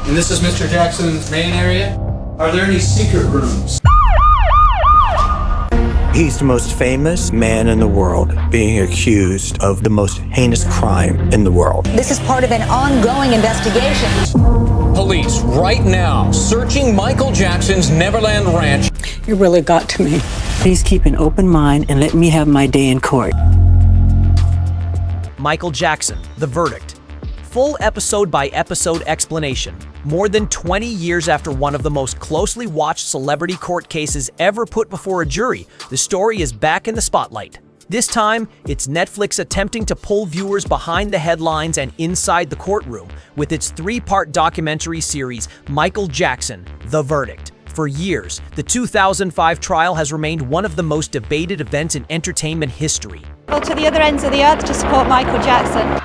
And this is Mr. Jackson's main area. Are there any secret rooms? He's the most famous man in the world, being accused of the most heinous crime in the world. This is part of an ongoing investigation. Police right now searching Michael Jackson's Neverland Ranch. It really got to me. Please keep an open mind and let me have my day in court. Michael Jackson, The Verdict. Full episode-by-episode explanation. More than 20 years after one of the most closely watched celebrity court cases ever put before a jury, the story is back in the spotlight. This time, it's Netflix attempting to pull viewers behind the headlines and inside the courtroom with its three-part documentary series, Michael Jackson, The Verdict. For years, the 2005 trial has remained one of the most debated events in entertainment history. To the other ends of the earth to support Michael Jackson.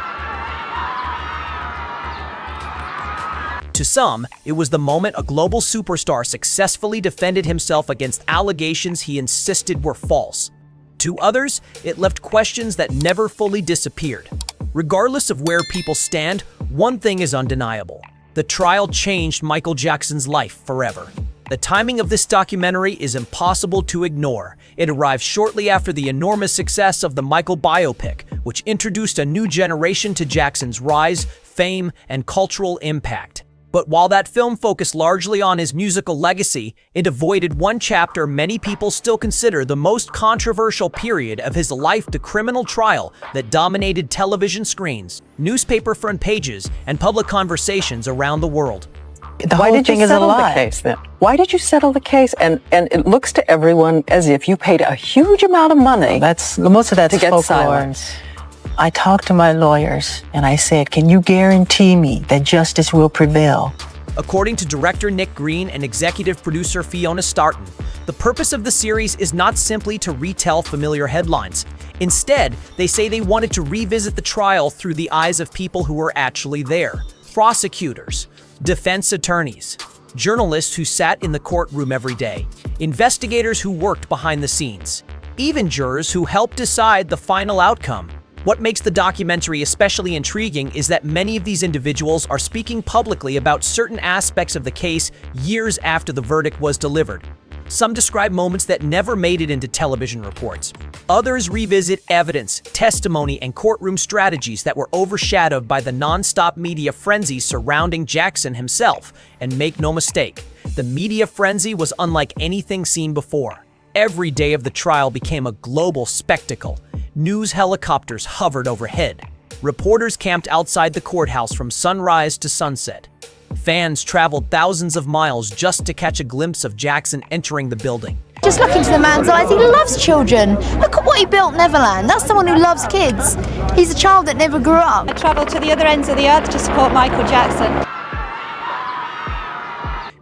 To some, it was the moment a global superstar successfully defended himself against allegations he insisted were false. To others, it left questions that never fully disappeared. Regardless of where people stand, one thing is undeniable. The trial changed Michael Jackson's life forever. The timing of this documentary is impossible to ignore. It arrived shortly after the enormous success of the Michael biopic, which introduced a new generation to Jackson's rise, fame, and cultural impact. But while that film focused largely on his musical legacy, it avoided one chapter many people still consider the most controversial period of his life, the criminal trial that dominated television screens, newspaper front pages, and public conversations around the world. The whole thing is a lie. Case, then? Why did you settle the case? And it looks to everyone as if you paid a huge amount of money. Most of that's to get folklore. silence. I talked to my lawyers and I said, can you guarantee me that justice will prevail? According to director Nick Green and executive producer Fiona Starton, the purpose of the series is not simply to retell familiar headlines. Instead, they say they wanted to revisit the trial through the eyes of people who were actually there. Prosecutors, defense attorneys, journalists who sat in the courtroom every day, investigators who worked behind the scenes, even jurors who helped decide the final outcome. What makes the documentary especially intriguing is that many of these individuals are speaking publicly about certain aspects of the case years after the verdict was delivered. Some describe moments that never made it into television reports. Others revisit evidence, testimony, and courtroom strategies that were overshadowed by the non-stop media frenzy surrounding Jackson himself. And make no mistake, the media frenzy was unlike anything seen before. Every day of the trial became a global spectacle. News helicopters hovered overhead. Reporters camped outside the courthouse from sunrise to sunset. Fans traveled thousands of miles just to catch a glimpse of Jackson entering the building. Just look into the man's eyes, he loves children. Look at what he built, Neverland. That's someone who loves kids. He's a child that never grew up. I travelled to the other ends of the earth to support Michael Jackson.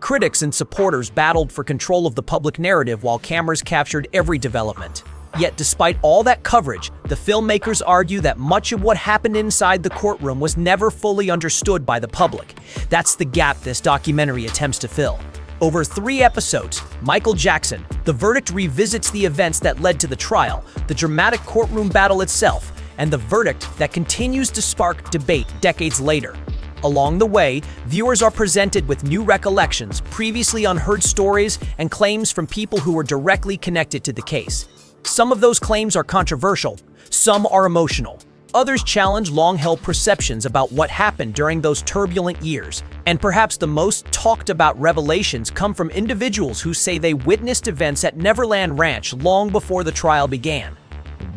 Critics and supporters battled for control of the public narrative while cameras captured every development. Yet despite all that coverage, the filmmakers argue that much of what happened inside the courtroom was never fully understood by the public. That's the gap this documentary attempts to fill. Over 3 episodes, Michael Jackson, The Verdict revisits the events that led to the trial, the dramatic courtroom battle itself, and the verdict that continues to spark debate decades later. Along the way, viewers are presented with new recollections, previously unheard stories, and claims from people who were directly connected to the case. Some of those claims are controversial, some are emotional. Others challenge long-held perceptions about what happened during those turbulent years. And perhaps the most talked about revelations come from individuals who say they witnessed events at Neverland Ranch long before the trial began.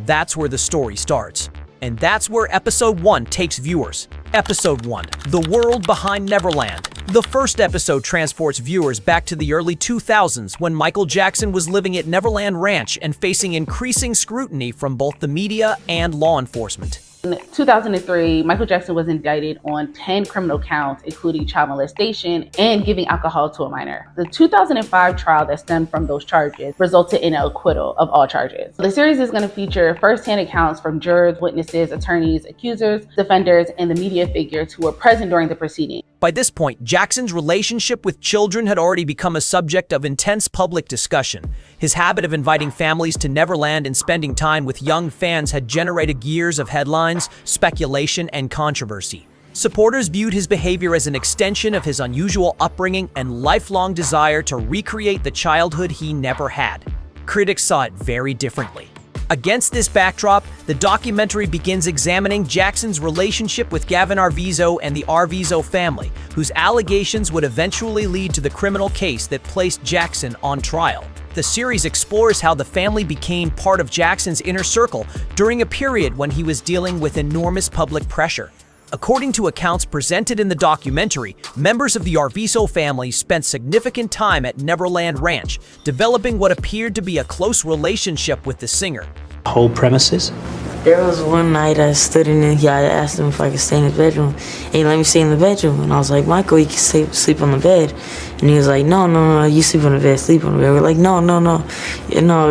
That's where the story starts. And that's where Episode 1 takes viewers. Episode 1, The World Behind Neverland. The first episode transports viewers back to the early 2000s when Michael Jackson was living at Neverland Ranch and facing increasing scrutiny from both the media and law enforcement. In 2003, Michael Jackson was indicted on 10 criminal counts, including child molestation and giving alcohol to a minor. The 2005 trial that stemmed from those charges resulted in an acquittal of all charges. The series is going to feature first-hand accounts from jurors, witnesses, attorneys, accusers, defenders, and the media figures who were present during the proceedings. By this point, Jackson's relationship with children had already become a subject of intense public discussion. His habit of inviting families to Neverland and spending time with young fans had generated years of headlines, speculation, and controversy. Supporters viewed his behavior as an extension of his unusual upbringing and lifelong desire to recreate the childhood he never had. Critics saw it very differently. Against this backdrop, the documentary begins examining Jackson's relationship with Gavin Arvizo and the Arvizo family, whose allegations would eventually lead to the criminal case that placed Jackson on trial. The series explores how the family became part of Jackson's inner circle during a period when he was dealing with enormous public pressure. According to accounts presented in the documentary, members of the Arvizo family spent significant time at Neverland Ranch, developing what appeared to be a close relationship with the singer. Whole premises? There was one night I stood in there, I asked him if I could stay in his bedroom. And he let me stay in the bedroom. And I was like, Michael, you can sleep on the bed. And he was like, no, you sleep on the bed, sleep on the bed. We're like, no,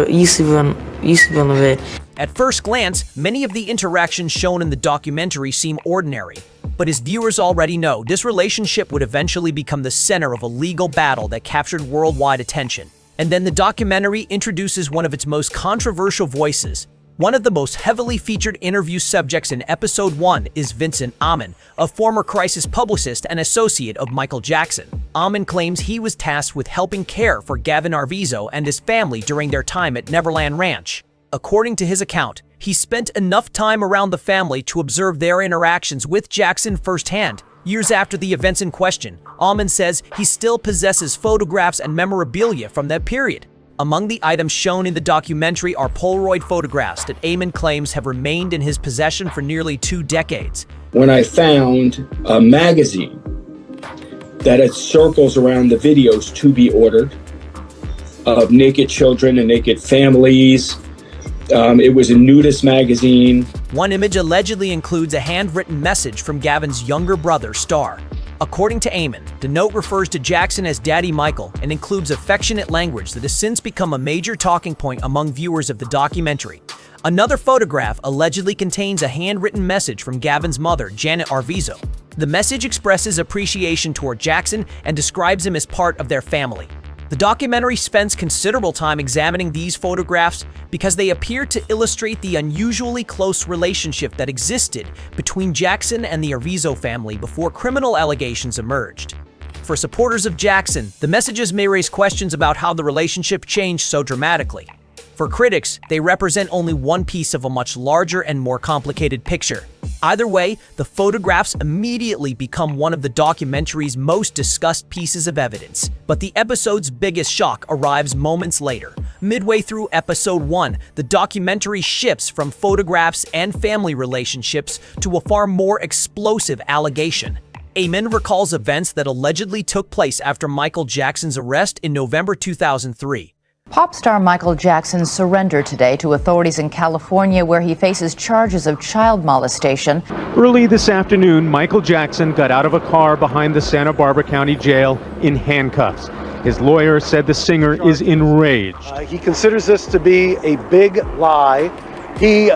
you sleep on the bed. At first glance, many of the interactions shown in the documentary seem ordinary. But as viewers already know, this relationship would eventually become the center of a legal battle that captured worldwide attention. And then the documentary introduces one of its most controversial voices. One of the most heavily featured interview subjects in episode 1 is Vincent Amen, a former crisis publicist and associate of Michael Jackson. Amen claims he was tasked with helping care for Gavin Arvizo and his family during their time at Neverland Ranch. According to his account, he spent enough time around the family to observe their interactions with Jackson firsthand. Years after the events in question, Amen says he still possesses photographs and memorabilia from that period. Among the items shown in the documentary are Polaroid photographs that Amen claims have remained in his possession for nearly 2 decades. When I found a magazine that had circles around the videos to be ordered of naked children and naked families, it was a nudist magazine. One image allegedly includes a handwritten message from Gavin's younger brother, Star. According to Amen, the note refers to Jackson as Daddy Michael and includes affectionate language that has since become a major talking point among viewers of the documentary. Another photograph allegedly contains a handwritten message from Gavin's mother, Janet Arvizo. The message expresses appreciation toward Jackson and describes him as part of their family. The documentary spends considerable time examining these photographs because they appear to illustrate the unusually close relationship that existed between Jackson and the Arvizo family before criminal allegations emerged. For supporters of Jackson, the messages may raise questions about how the relationship changed so dramatically. For critics, they represent only one piece of a much larger and more complicated picture. Either way, the photographs immediately become one of the documentary's most discussed pieces of evidence. But the episode's biggest shock arrives moments later. Midway through episode 1, the documentary shifts from photographs and family relationships to a far more explosive allegation. Amen recalls events that allegedly took place after Michael Jackson's arrest in November 2003. Pop star Michael Jackson surrendered today to authorities in California, where he faces charges of child molestation. Early this afternoon, Michael Jackson got out of a car behind the Santa Barbara County Jail in handcuffs. His lawyer said the singer is enraged. He considers this to be a big lie. He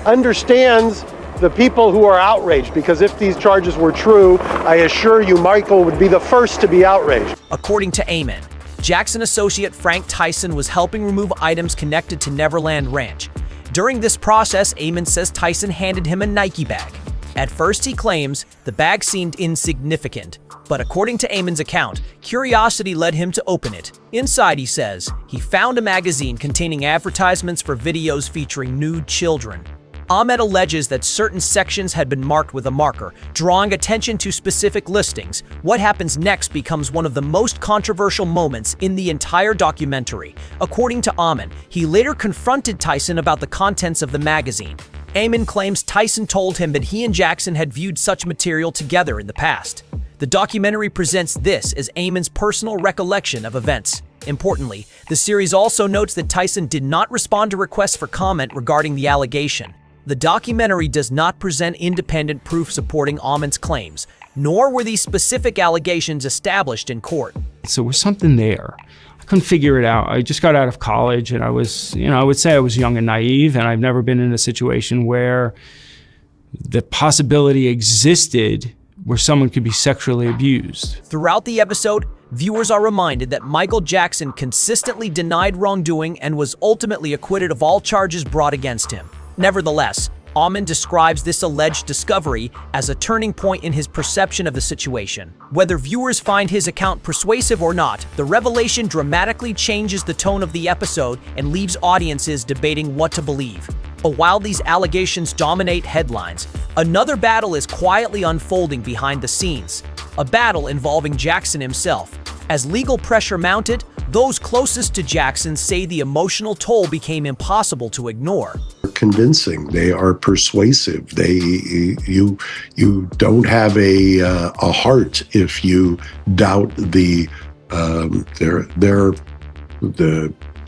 understands the people who are outraged, because if these charges were true, I assure you Michael would be the first to be outraged. According to Amen, Jackson associate Frank Tyson was helping remove items connected to Neverland Ranch. During this process, Amen says Tyson handed him a Nike bag. At first, he claims the bag seemed insignificant, but according to Amen's account, curiosity led him to open it. Inside, he says, he found a magazine containing advertisements for videos featuring nude children. Ahmed alleges that certain sections had been marked with a marker, drawing attention to specific listings. What happens next becomes one of the most controversial moments in the entire documentary. According to Amen, he later confronted Tyson about the contents of the magazine. Amen claims Tyson told him that he and Jackson had viewed such material together in the past. The documentary presents this as Amen's personal recollection of events. Importantly, the series also notes that Tyson did not respond to requests for comment regarding the allegation. The documentary does not present independent proof supporting Amen's claims, nor were these specific allegations established in court. So there was something there. I couldn't figure it out. I just got out of college and I was, I would say I was young and naive, and I've never been in a situation where the possibility existed where someone could be sexually abused. Throughout the episode, viewers are reminded that Michael Jackson consistently denied wrongdoing and was ultimately acquitted of all charges brought against him. Nevertheless, Amen describes this alleged discovery as a turning point in his perception of the situation. Whether viewers find his account persuasive or not, the revelation dramatically changes the tone of the episode and leaves audiences debating what to believe. But while these allegations dominate headlines, another battle is quietly unfolding behind the scenes. A battle involving Jackson himself. As legal pressure mounted, those closest to Jackson say the emotional toll became impossible to ignore. Convincing. They are persuasive. You don't have a heart if you doubt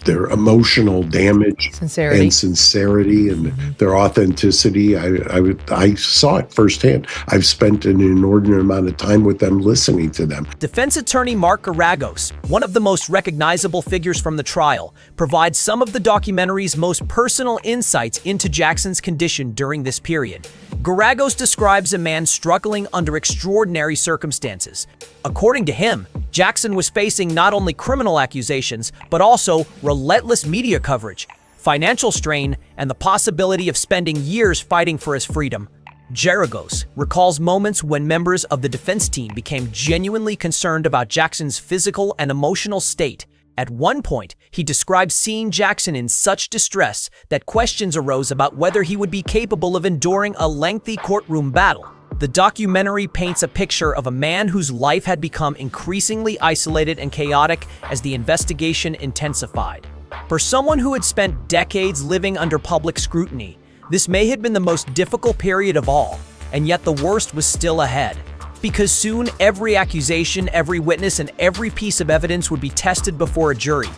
their emotional damage and sincerity and their authenticity. I saw it firsthand. I've spent an inordinate amount of time with them, listening to them. Defense attorney Mark Geragos, one of the most recognizable figures from the trial, provides some of the documentary's most personal insights into Jackson's condition during this period. Geragos describes a man struggling under extraordinary circumstances. According to him, Jackson was facing not only criminal accusations, but also relentless media coverage, financial strain, and the possibility of spending years fighting for his freedom. Geragos recalls moments when members of the defense team became genuinely concerned about Jackson's physical and emotional state. At one point, he described seeing Jackson in such distress that questions arose about whether he would be capable of enduring a lengthy courtroom battle. The documentary paints a picture of a man whose life had become increasingly isolated and chaotic as the investigation intensified. For someone who had spent decades living under public scrutiny, this may have been the most difficult period of all, and yet the worst was still ahead. Because soon every accusation, every witness, and every piece of evidence would be tested before a jury.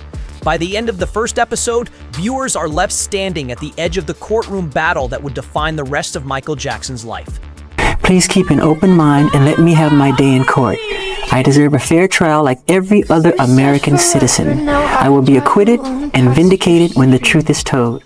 By the end of the first episode, viewers are left standing at the edge of the courtroom battle that would define the rest of Michael Jackson's life. Please keep an open mind and let me have my day in court. I deserve a fair trial like every other American citizen. I will be acquitted and vindicated when the truth is told.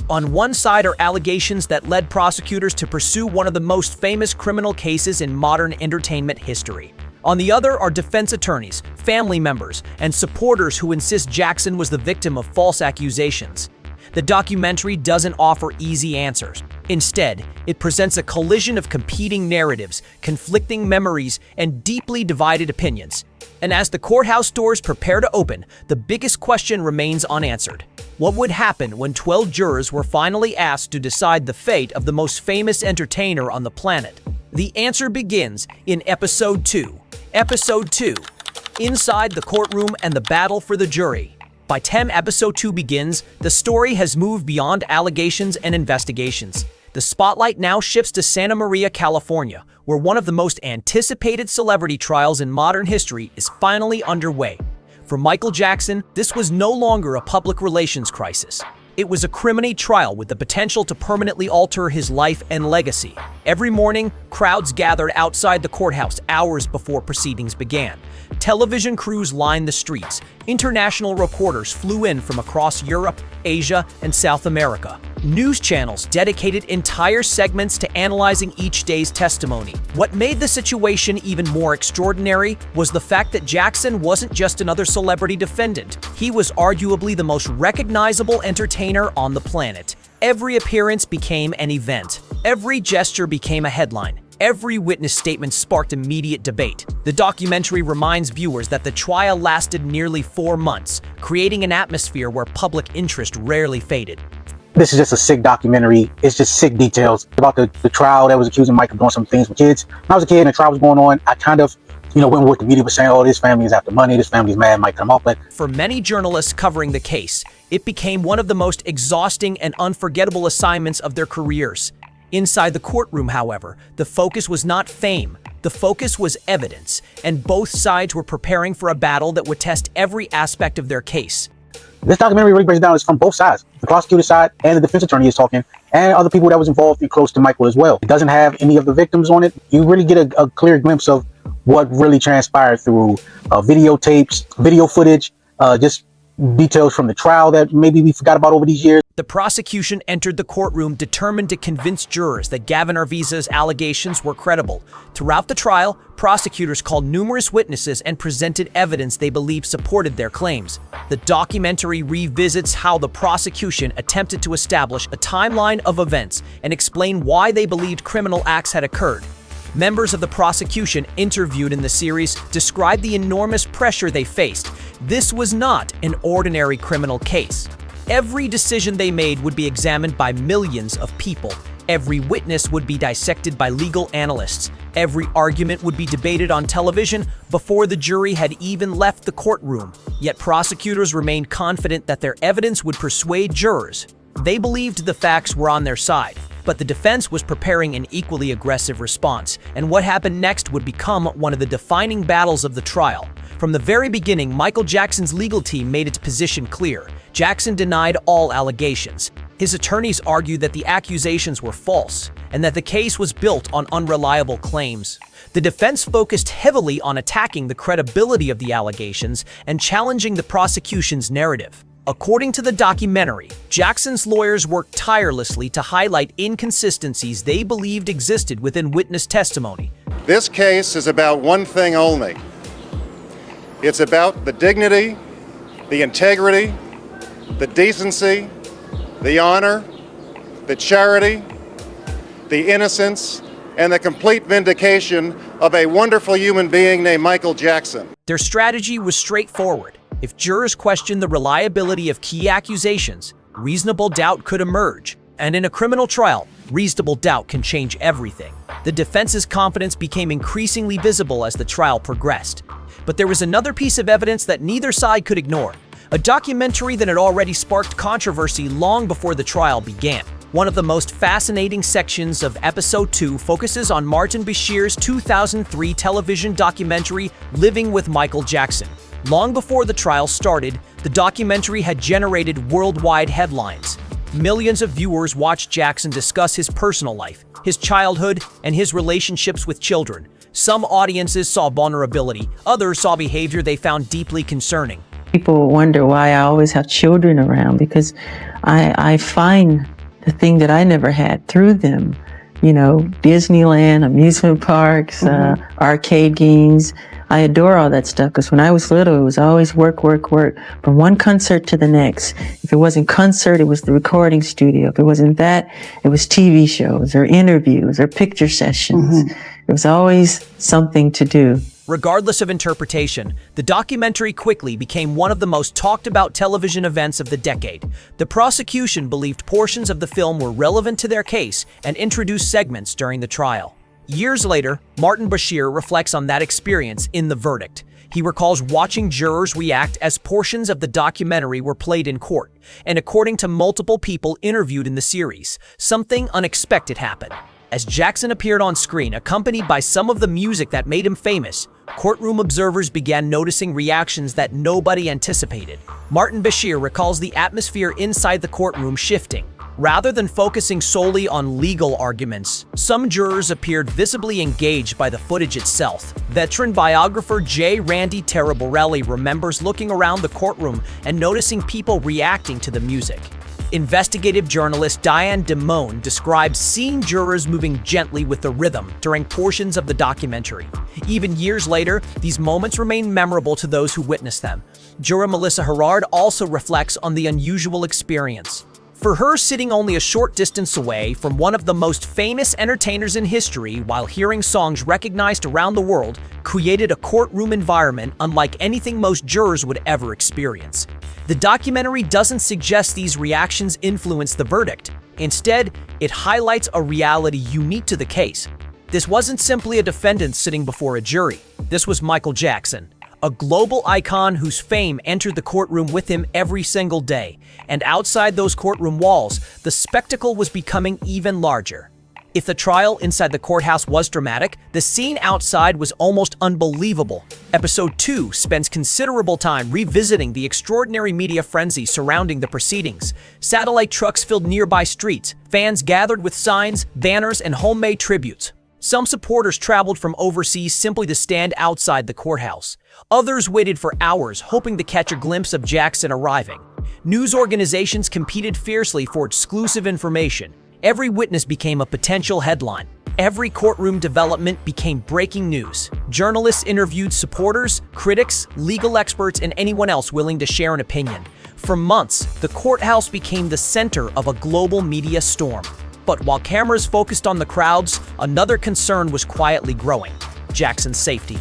On one side are allegations that led prosecutors to pursue one of the most famous criminal cases in modern entertainment history. On the other are defense attorneys, family members, and supporters who insist Jackson was the victim of false accusations. The documentary doesn't offer easy answers. Instead, it presents a collision of competing narratives, conflicting memories, and deeply divided opinions. And as the courthouse doors prepare to open, the biggest question remains unanswered. What would happen when 12 jurors were finally asked to decide the fate of the most famous entertainer on the planet? The answer begins in Episode 2. Episode 2, Inside the Courtroom and the Battle for the Jury. By the time Episode 2 begins, the story has moved beyond allegations and investigations. The spotlight now shifts to Santa Maria, California, where one of the most anticipated celebrity trials in modern history is finally underway. For Michael Jackson, this was no longer a public relations crisis. It was a criminal trial with the potential to permanently alter his life and legacy. Every morning, crowds gathered outside the courthouse hours before proceedings began. Television crews lined the streets. International reporters flew in from across Europe, Asia, and South America. News channels dedicated entire segments to analyzing each day's testimony. What made the situation even more extraordinary was the fact that Jackson wasn't just another celebrity defendant. He was arguably the most recognizable entertainer on the planet. Every appearance became an event. Every gesture became a headline. Every witness statement sparked immediate debate. The documentary reminds viewers that the trial lasted nearly 4 months, creating an atmosphere where public interest rarely faded. This is just a sick documentary. It's just sick details about the trial that was accusing Mike of doing some things with kids. When I was a kid and the trial was going on, I kind of, went with what the media was saying. Oh, this family is after money. This family's mad. Mike come up. But for many journalists covering the case, it became one of the most exhausting and unforgettable assignments of their careers. Inside the courtroom, however, the focus was not fame. The focus was evidence, and both sides were preparing for a battle that would test every aspect of their case. This documentary really breaks down. It's from both sides. The prosecutor side and the defense attorney is talking, and other people that was involved and close to Michael as well. It doesn't have any of the victims on it. You really get a clear glimpse of what really transpired through videotapes, video footage, just details from the trial that maybe we forgot about over these years. The prosecution entered the courtroom determined to convince jurors that Gavin Arviza's allegations were credible. Throughout the trial, prosecutors called numerous witnesses and presented evidence they believed supported their claims. The documentary revisits how the prosecution attempted to establish a timeline of events and explain why they believed criminal acts had occurred. Members of the prosecution interviewed in the series described the enormous pressure they faced. This was not an ordinary criminal case. Every decision they made would be examined by millions of people. Every witness would be dissected by legal analysts. Every argument would be debated on television before the jury had even left the courtroom. Yet prosecutors remained confident that their evidence would persuade jurors. They believed the facts were on their side, but the defense was preparing an equally aggressive response, and what happened next would become one of the defining battles of the trial. From the very beginning, Michael Jackson's legal team made its position clear. Jackson denied all allegations. His attorneys argued that the accusations were false and that the case was built on unreliable claims. The defense focused heavily on attacking the credibility of the allegations and challenging the prosecution's narrative. According to the documentary, Jackson's lawyers worked tirelessly to highlight inconsistencies they believed existed within witness testimony. This case is about one thing only. It's about the dignity, the integrity, the decency, the honor, the charity, the innocence, and the complete vindication of a wonderful human being named Michael Jackson. Their strategy was straightforward. If jurors questioned the reliability of key accusations, reasonable doubt could emerge. And in a criminal trial, reasonable doubt can change everything. The defense's confidence became increasingly visible as the trial progressed. But there was another piece of evidence that neither side could ignore. A documentary that had already sparked controversy long before the trial began. One of the most fascinating sections of Episode 2 focuses on Martin Bashir's 2003 television documentary, Living with Michael Jackson. Long before the trial started, the documentary had generated worldwide headlines. Millions of viewers watched Jackson discuss his personal life, his childhood, and his relationships with children. Some audiences saw vulnerability, others saw behavior they found deeply concerning. People wonder why I always have children around, because I find the thing that I never had through them. You know, Disneyland, amusement parks, arcade games. I adore all that stuff because when I was little, it was always work, work, work, from one concert to the next. If it wasn't concert, it was the recording studio. If it wasn't that, it was TV shows or interviews or picture sessions. It was always something to do. Regardless of interpretation, the documentary quickly became one of the most talked about television events of the decade. The prosecution believed portions of the film were relevant to their case and introduced segments during the trial. Years later, Martin Bashir reflects on that experience in The Verdict. He recalls watching jurors react as portions of the documentary were played in court, and according to multiple people interviewed in the series, something unexpected happened. As Jackson appeared on screen, accompanied by some of the music that made him famous, courtroom observers began noticing reactions that nobody anticipated. Martin Bashir recalls the atmosphere inside the courtroom shifting. Rather than focusing solely on legal arguments, some jurors appeared visibly engaged by the footage itself. Veteran biographer J. Randy Taraborelli remembers looking around the courtroom and noticing people reacting to the music. Investigative journalist Diane Dimone describes seeing jurors moving gently with the rhythm during portions of the documentary. Even years later, these moments remain memorable to those who witnessed them. Juror Melissa Herard also reflects on the unusual experience. For her, sitting only a short distance away from one of the most famous entertainers in history while hearing songs recognized around the world created a courtroom environment unlike anything most jurors would ever experience. The documentary doesn't suggest these reactions influence the verdict. Instead, it highlights a reality unique to the case. This wasn't simply a defendant sitting before a jury. This was Michael Jackson, a global icon whose fame entered the courtroom with him every single day. And outside those courtroom walls, the spectacle was becoming even larger. If the trial inside the courthouse was dramatic, the scene outside was almost unbelievable. Episode 2 spends considerable time revisiting the extraordinary media frenzy surrounding the proceedings. Satellite trucks filled nearby streets, fans gathered with signs, banners, and homemade tributes. Some supporters traveled from overseas simply to stand outside the courthouse. Others waited for hours, hoping to catch a glimpse of Jackson arriving. News organizations competed fiercely for exclusive information. Every witness became a potential headline. Every courtroom development became breaking news. Journalists interviewed supporters, critics, legal experts, and anyone else willing to share an opinion. For months, the courthouse became the center of a global media storm. But while cameras focused on the crowds, another concern was quietly growing: Jackson's safety.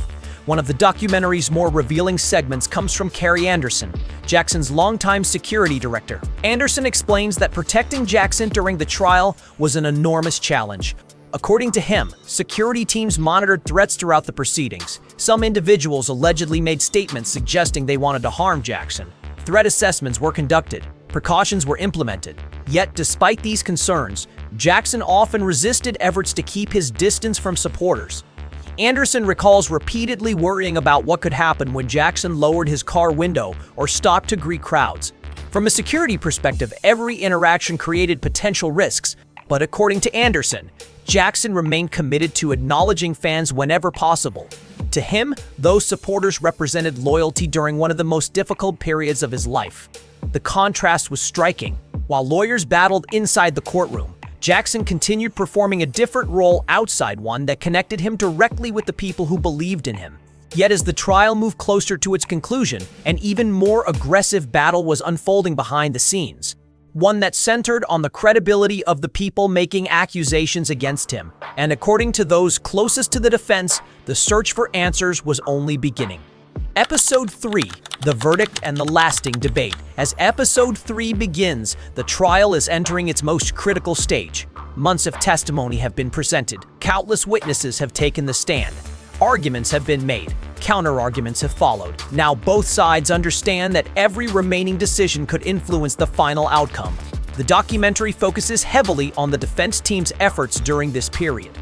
One of the documentary's more revealing segments comes from Carrie Anderson, Jackson's longtime security director. Anderson explains that protecting Jackson during the trial was an enormous challenge. According to him, security teams monitored threats throughout the proceedings. Some individuals allegedly made statements suggesting they wanted to harm Jackson. Threat assessments were conducted. Precautions were implemented. Yet, despite these concerns, Jackson often resisted efforts to keep his distance from supporters. Anderson recalls repeatedly worrying about what could happen when Jackson lowered his car window or stopped to greet crowds. From a security perspective, every interaction created potential risks, but according to Anderson, Jackson remained committed to acknowledging fans whenever possible. To him, those supporters represented loyalty during one of the most difficult periods of his life. The contrast was striking. While lawyers battled inside the courtroom, Jackson continued performing a different role outside, one that connected him directly with the people who believed in him. Yet as the trial moved closer to its conclusion, an even more aggressive battle was unfolding behind the scenes. One that centered on the credibility of the people making accusations against him. And according to those closest to the defense, the search for answers was only beginning. Episode 3, The Verdict and the Lasting Debate. As Episode 3 begins, the trial is entering its most critical stage. Months of testimony have been presented. Countless witnesses have taken the stand. Arguments have been made. Counter-arguments have followed. Now both sides understand that every remaining decision could influence the final outcome. The documentary focuses heavily on the defense team's efforts during this period.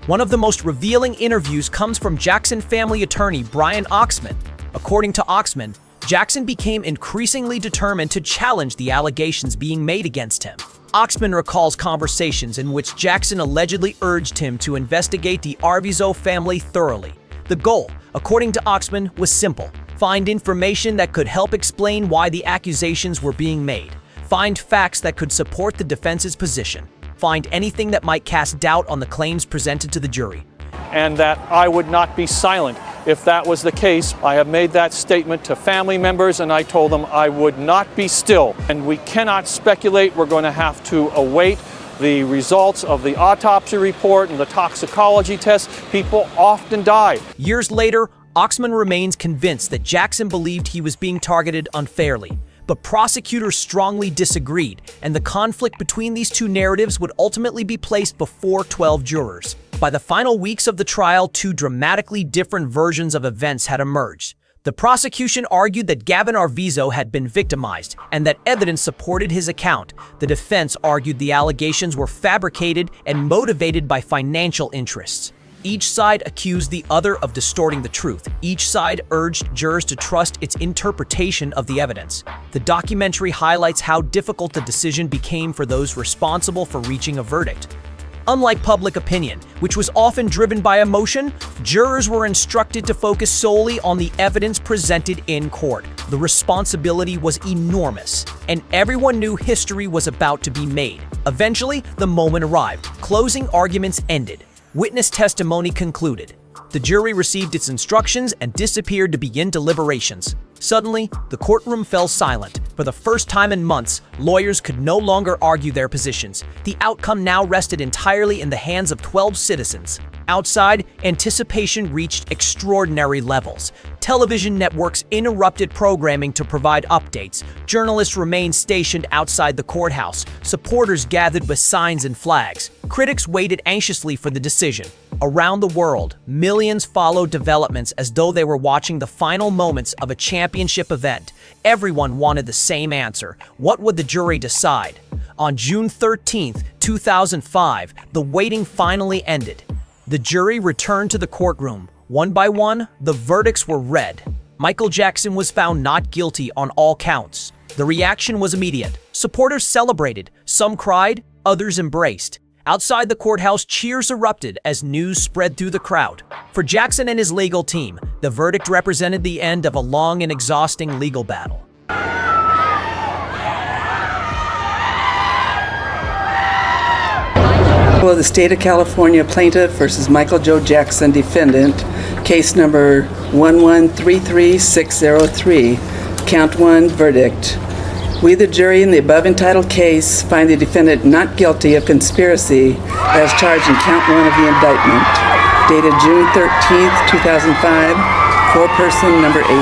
One of the most revealing interviews comes from Jackson family attorney Brian Oxman. According to Oxman, Jackson became increasingly determined to challenge the allegations being made against him. Oxman recalls conversations in which Jackson allegedly urged him to investigate the Arvizo family thoroughly. The goal, according to Oxman, was simple: find information that could help explain why the accusations were being made, find facts that could support the defense's position, find anything that might cast doubt on the claims presented to the jury. And that I would not be silent if that was the case. I have made that statement to family members, and I told them I would not be still. And we cannot speculate. We're going to have to await the results of the autopsy report and the toxicology tests. People often die. Years later, Oxman remains convinced that Jackson believed he was being targeted unfairly. But prosecutors strongly disagreed, and the conflict between these two narratives would ultimately be placed before 12 jurors. By the final weeks of the trial, two dramatically different versions of events had emerged. The prosecution argued that Gavin Arvizo had been victimized and that evidence supported his account. The defense argued the allegations were fabricated and motivated by financial interests. Each side accused the other of distorting the truth. Each side urged jurors to trust its interpretation of the evidence. The documentary highlights how difficult the decision became for those responsible for reaching a verdict. Unlike public opinion, which was often driven by emotion, jurors were instructed to focus solely on the evidence presented in court. The responsibility was enormous, and everyone knew history was about to be made. Eventually, the moment arrived. Closing arguments ended. Witness testimony concluded. The jury received its instructions and disappeared to begin deliberations. Suddenly, the courtroom fell silent. For the first time in months, lawyers could no longer argue their positions. The outcome now rested entirely in the hands of 12 citizens. Outside, anticipation reached extraordinary levels. Television networks interrupted programming to provide updates. Journalists remained stationed outside the courthouse. Supporters gathered with signs and flags. Critics waited anxiously for the decision. Around the world, millions followed developments as though they were watching the final moments of a championship event. Everyone wanted the same answer. What would the jury decide? On June 13, 2005, the waiting finally ended. The jury returned to the courtroom. One by one, the verdicts were read. Michael Jackson was found not guilty on all counts. The reaction was immediate. Supporters celebrated. Some cried, others embraced. Outside the courthouse, cheers erupted as news spread through the crowd. For Jackson and his legal team, the verdict represented the end of a long and exhausting legal battle. The State of California plaintiff versus Michael Joe Jackson defendant, case number 1133603, count 1 verdict. We, the jury in the above entitled case, find the defendant not guilty of conspiracy as charged in count 1 of the indictment, dated June 13th, 2005, foreperson number 80.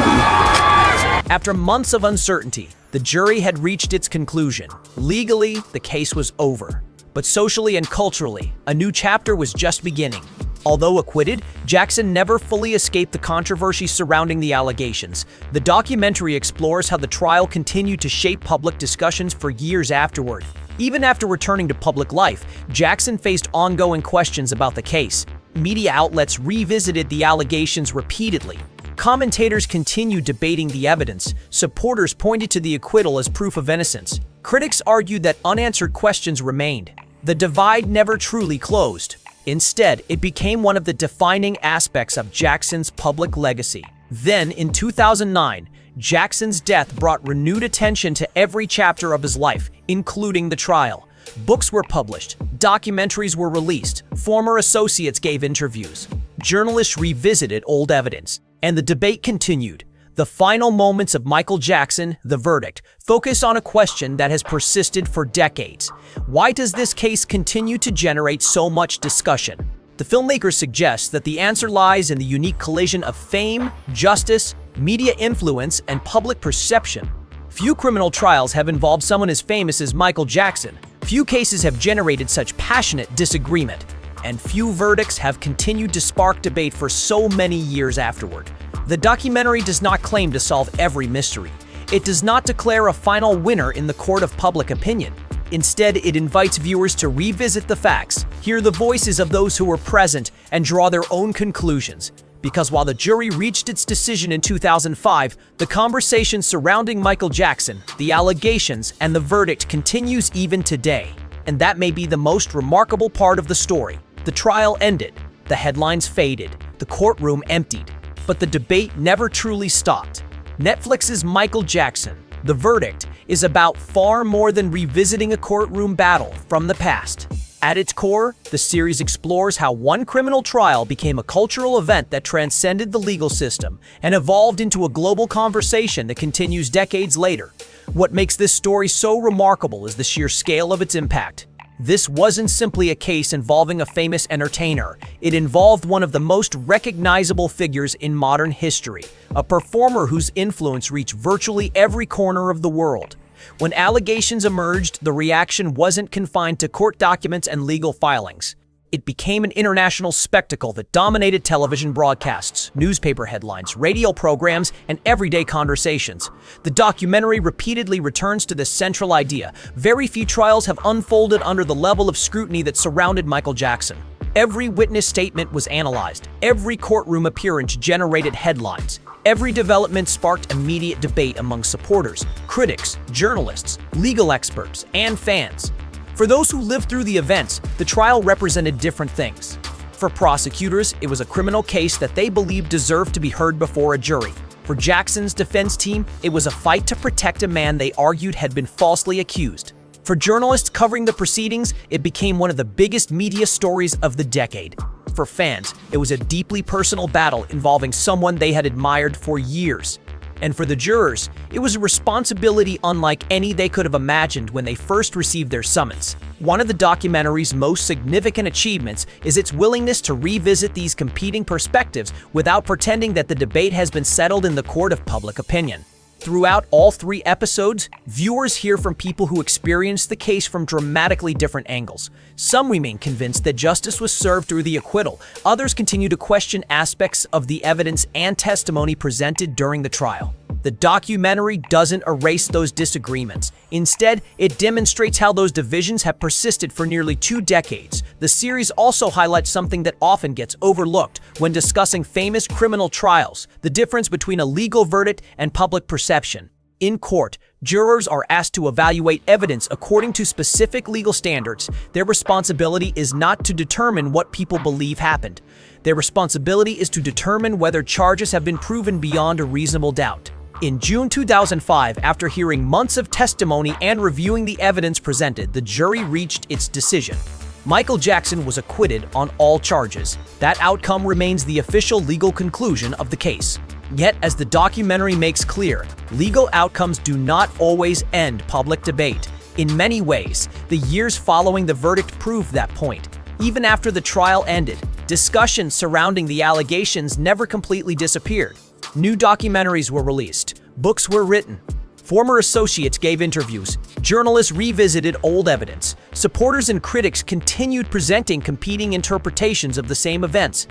After months of uncertainty, the jury had reached its conclusion. Legally, the case was over. But socially and culturally, a new chapter was just beginning. Although acquitted, Jackson never fully escaped the controversy surrounding the allegations. The documentary explores how the trial continued to shape public discussions for years afterward. Even after returning to public life, Jackson faced ongoing questions about the case. Media outlets revisited the allegations repeatedly. Commentators continued debating the evidence. Supporters pointed to the acquittal as proof of innocence. Critics argued that unanswered questions remained. The divide never truly closed. Instead, it became one of the defining aspects of Jackson's public legacy. Then, in 2009, Jackson's death brought renewed attention to every chapter of his life, including the trial. Books were published, documentaries were released, former associates gave interviews, journalists revisited old evidence, and the debate continued. The final moments of Michael Jackson, the verdict, focus on a question that has persisted for decades. Why does this case continue to generate so much discussion? The filmmaker suggests that the answer lies in the unique collision of fame, justice, media influence, and public perception. Few criminal trials have involved someone as famous as Michael Jackson. Few cases have generated such passionate disagreement. And few verdicts have continued to spark debate for so many years afterward. The documentary does not claim to solve every mystery. It does not declare a final winner in the court of public opinion. Instead, it invites viewers to revisit the facts, hear the voices of those who were present, and draw their own conclusions. Because while the jury reached its decision in 2005, the conversation surrounding Michael Jackson, the allegations, and the verdict continues even today. And that may be the most remarkable part of the story. The trial ended, the headlines faded, the courtroom emptied. But the debate never truly stopped. Netflix's Michael Jackson, The Verdict, is about far more than revisiting a courtroom battle from the past. At its core, the series explores how one criminal trial became a cultural event that transcended the legal system and evolved into a global conversation that continues decades later. What makes this story so remarkable is the sheer scale of its impact. This wasn't simply a case involving a famous entertainer. It involved one of the most recognizable figures in modern history, a performer whose influence reached virtually every corner of the world. When allegations emerged, the reaction wasn't confined to court documents and legal filings. It became an international spectacle that dominated television broadcasts, newspaper headlines, radio programs, and everyday conversations. The documentary repeatedly returns to this central idea. Very few trials have unfolded under the level of scrutiny that surrounded Michael Jackson. Every witness statement was analyzed. Every courtroom appearance generated headlines. Every development sparked immediate debate among supporters, critics, journalists, legal experts, and fans. For those who lived through the events, the trial represented different things. For prosecutors, it was a criminal case that they believed deserved to be heard before a jury. For Jackson's defense team, it was a fight to protect a man they argued had been falsely accused. For journalists covering the proceedings, it became one of the biggest media stories of the decade. For fans, it was a deeply personal battle involving someone they had admired for years. And for the jurors, it was a responsibility unlike any they could have imagined when they first received their summons. One of the documentary's most significant achievements is its willingness to revisit these competing perspectives without pretending that the debate has been settled in the court of public opinion. Throughout all 3 episodes, viewers hear from people who experienced the case from dramatically different angles. Some remain convinced that justice was served through the acquittal. Others continue to question aspects of the evidence and testimony presented during the trial. The documentary doesn't erase those disagreements. Instead, it demonstrates how those divisions have persisted for nearly 2 decades. The series also highlights something that often gets overlooked when discussing famous criminal trials: the difference between a legal verdict and public perception. In court, Jurors are asked to evaluate evidence according to specific legal standards. Their responsibility is not to determine what people believe happened. Their responsibility is to determine whether charges have been proven beyond a reasonable doubt. In June 2005, after hearing months of testimony and reviewing the evidence presented, the jury reached its decision. Michael Jackson was acquitted on all charges. That outcome remains the official legal conclusion of the case. Yet, as the documentary makes clear, legal outcomes do not always end public debate. In many ways, the years following the verdict proved that point. Even after the trial ended, discussions surrounding the allegations never completely disappeared. New documentaries were released, books were written, former associates gave interviews, journalists revisited old evidence, supporters and critics continued presenting competing interpretations of the same events.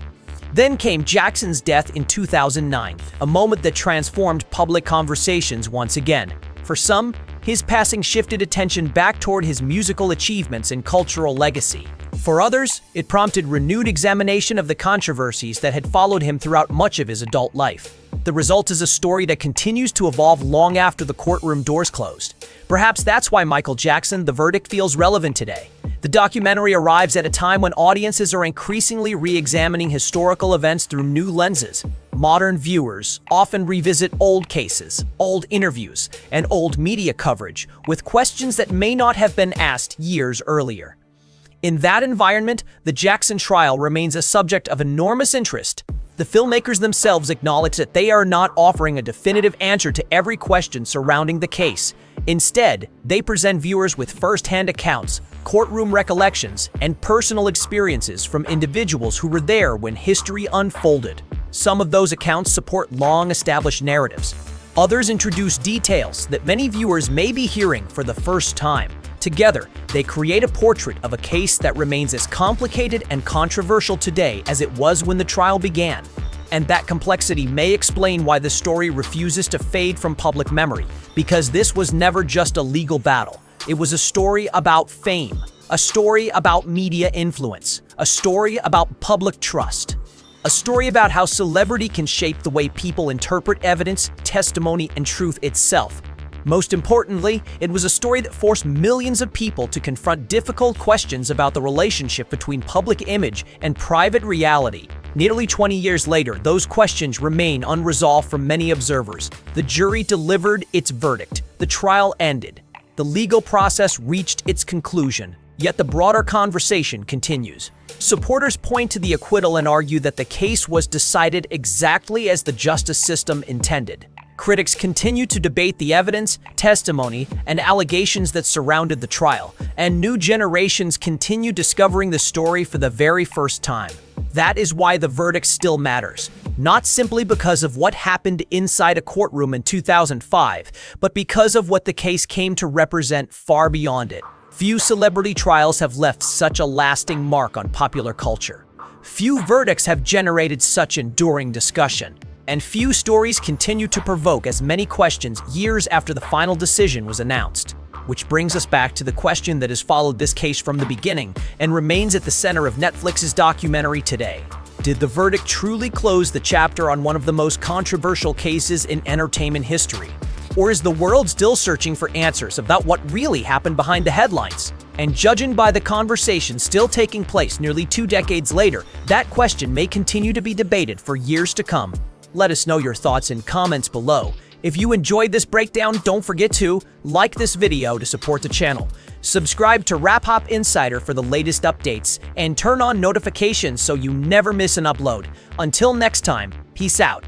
Then came Jackson's death in 2009, a moment that transformed public conversations once again. For some, his passing shifted attention back toward his musical achievements and cultural legacy. For others, it prompted renewed examination of the controversies that had followed him throughout much of his adult life. The result is a story that continues to evolve long after the courtroom doors closed. Perhaps that's why Michael Jackson, The Verdict feels relevant today. The documentary arrives at a time when audiences are increasingly re-examining historical events through new lenses. Modern viewers often revisit old cases, old interviews, and old media coverage with questions that may not have been asked years earlier. In that environment, the Jackson trial remains a subject of enormous interest. The filmmakers themselves acknowledge that they are not offering a definitive answer to every question surrounding the case. Instead, they present viewers with first-hand accounts, courtroom recollections, and personal experiences from individuals who were there when history unfolded. Some of those accounts support long-established narratives. Others introduce details that many viewers may be hearing for the first time. Together, they create a portrait of a case that remains as complicated and controversial today as it was when the trial began. And that complexity may explain why the story refuses to fade from public memory, because this was never just a legal battle. It was a story about fame, a story about media influence, a story about public trust, a story about how celebrity can shape the way people interpret evidence, testimony, and truth itself. Most importantly, it was a story that forced millions of people to confront difficult questions about the relationship between public image and private reality. Nearly 20 years later, those questions remain unresolved for many observers. The jury delivered its verdict. The trial ended. The legal process reached its conclusion. Yet the broader conversation continues. Supporters point to the acquittal and argue that the case was decided exactly as the justice system intended. Critics continue to debate the evidence, testimony, and allegations that surrounded the trial, and new generations continue discovering the story for the very first time. That is why the verdict still matters, not simply because of what happened inside a courtroom in 2005, but because of what the case came to represent far beyond it. Few celebrity trials have left such a lasting mark on popular culture. Few verdicts have generated such enduring discussion. And few stories continue to provoke as many questions years after the final decision was announced. Which brings us back to the question that has followed this case from the beginning and remains at the center of Netflix's documentary today. Did the verdict truly close the chapter on one of the most controversial cases in entertainment history? Or is the world still searching for answers about what really happened behind the headlines? And judging by the conversation still taking place nearly 2 decades later, that question may continue to be debated for years to come. Let us know your thoughts in comments below. If you enjoyed this breakdown, don't forget to like this video to support the channel, subscribe to Rap Hop Insider for the latest updates, and turn on notifications so you never miss an upload. Until next time, peace out.